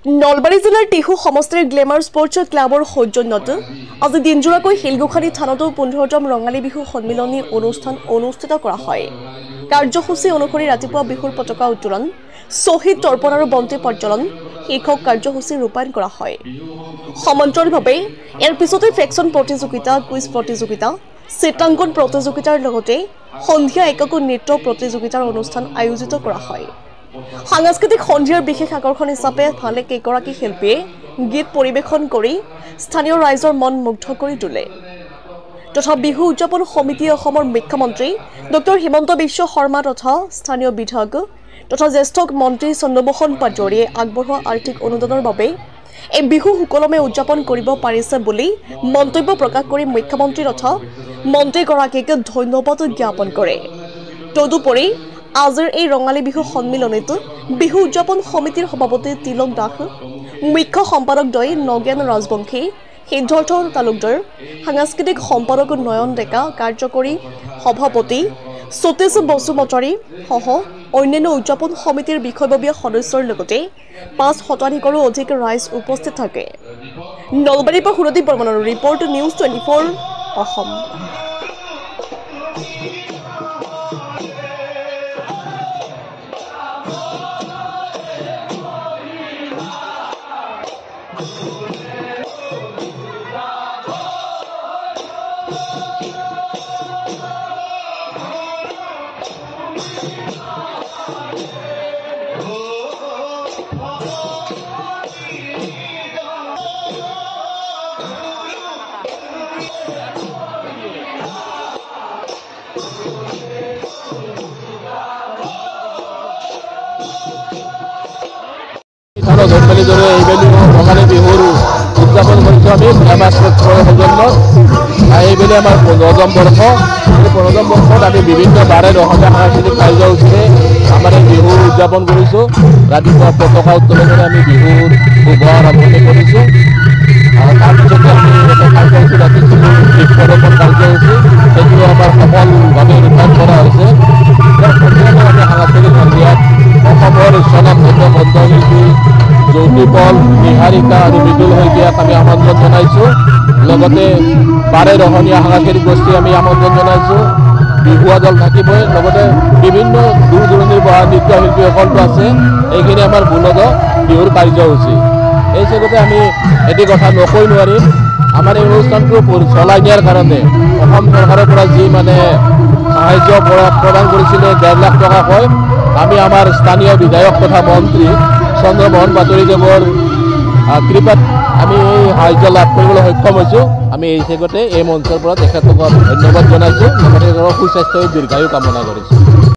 নলবাৰী জিলাৰ টিহু সমষ্টিৰ glamour sports ক্লাবৰ সৌজন্যত আজি দিনজোৰাকৈ শিলগুখানী থানতো 15তম ৰঙালী বিহু সন্মিলনী অনুষ্ঠান অনুষ্ঠিত কৰা হয়। কাৰ্যসূচী অনুসৰি ৰাতিপুৱা বিহুৰ পতাকা উত্তোলন, শ্বহীদ তৰ্পণ আৰু বন্তি প্ৰজ্বলন শীৰ্ষক কাৰ্যসূচী ৰূপায়ণ কৰা হয়। সমান্তৰালভাৱে ইয়াৰ পিছতে ফ্ৰেকশ্যন প্ৰতিযোগিতা, কুইজ প্ৰতিযোগিতা, চিত্ৰাংকন প্ৰতিযোগিতাৰ লগতে সন্ধিয়া একক নৃত্য প্ৰতিযোগিতাৰ অনুষ্ঠান আয়োজিত কৰা হয়। সাংস্কৃতিক সন্ধিয়াৰ বিশেষ আকৰ্ষণ হিচাপে ভালে কেইগৰাকী শিল্পীয়ে গীত পৰিৱেশন কৰি স্থানীয় ৰাইজৰ মন মুগ্ধ কৰি তোলে। তথা বিহু উদযাপন সমিতিয়ে অসমৰ মুখ্যমন্ত্ৰী ডক্টৰ হিমন্ত বিশ্ব শৰ্মা তথা স্থানীয় বিধায়ক তথা জ্যেষ্ঠ মন্ত্ৰী চন্দ্ৰমোহন পাটোৱাৰীয়ে আগবঢ়োৱা আৰ্থিক অনুদানৰ বাবে এই বিহু সুকলমে উদযাপন কৰিব পাৰিছে বুলি মন্তব্য প্ৰকাশ কৰি মুখ্যমন্ত্ৰী তথা মন্ত্ৰীগৰাকীক ধন্যবাদ জ্ঞাপন কৰে। তদুপৰি আজিৰ এই ৰঙালী বিহু সন্মিলনীত বিহু উদযাপন সমিতিৰ সভাপতি তিলক দাস, মুখ্য সম্পাদকদ্বয় নগেন ৰাজবংশী, সিদ্ধাৰ্থ তালুকদাৰ, সাংস্কৃতিক সম্পাদক নয়ন ডেকা, কাৰ্যকৰী সভাপতি সতীশ বসুমতাৰী সহ অন্যান্য উদযাপন সমিতিৰ বিষয়ববীয়া সদস্যৰ লগতে 5 শতাধিকৰো অধিক ৰাইজ উপস্থিত থাকে। নলবাৰীৰ পৰা সুৰদীপ বৰ্মনৰ ৰিপৰ্ট, নিউজ 24 অসম। ৰঙালী বিহুৰ উদযাপন কৰিছোঁ আমি গ্লেমাৰ স্পৰ্টছৰ সৌজন্যত। এইবেলি আমাৰ 15তম বৰ্ষ। এই 15তম বৰ্ষত আমি বিভিন্ন বাৰে অসমীয়া সাংস্কৃতিক কাৰ্যসূচীৰে আমাৰ এই বিহু উদযাপন কৰিছোঁ। ৰাতিপুৱা পতাকা উত্তোলনেৰে আমি বিহুৰ শুভ আৰম্ভণি কৰিছোঁ। তাৰপিছতে আমি এটা কাৰ্যসূচী ৰাখিছিলোঁ, বৃক্ষৰোপণ কাৰ্যসূচী। সেইটো আমাৰ সফলভাৱে ৰূপায়ণ কৰা হৈছে। সন্ধিয়ালৈ আমি সাংস্কৃতিক সন্ধিয়াত অসমৰ স্বনামধন্য কণ্ঠশিল্পী জ্যোতিপল, নিহাৰিকা আৰু মৃদুল শইকীয়াক আমি আমন্ত্ৰণ জনাইছোঁ। লগতে বাৰে ৰহণীয়া সাংস্কৃতিক গোষ্ঠী আমি আমন্ত্ৰণ জনাইছোঁ। বিহুৱা দল থাকিবই, লগতে বিভিন্ন দূৰ দূৰণিৰ পৰা নৃত্যশিল্পীসকলটো আছে। এইখিনি আমাৰ মূলত বিহুৰ কাৰ্যসূচী। এই হিচাপতে আমি এটি কথা নকৈ নোৱাৰিম, আমাৰ এই অনুষ্ঠানটো চলাই নিয়াৰ কাৰণে অসম চৰকাৰৰ পৰা যি সাহায্য প্ৰদান কৰিছিলে 1.5 লাখ টকাকৈ, আমি আমাৰ স্থানীয় বিধায়ক তথা মন্ত্ৰী চন্দ্ৰমোহন পাটোৱাৰীদেৱৰ কৃপাত আমি এই সাহায্য লাভ কৰিবলৈ সক্ষম হৈছোঁ। আমি এই হিচাপতে এই মঞ্চৰ পৰা তেখেতলোকক ধন্যবাদ জনাইছোঁ। লগতে সুস্বাস্থ্য দীৰ্ঘায়ু কামনা কৰিছোঁ।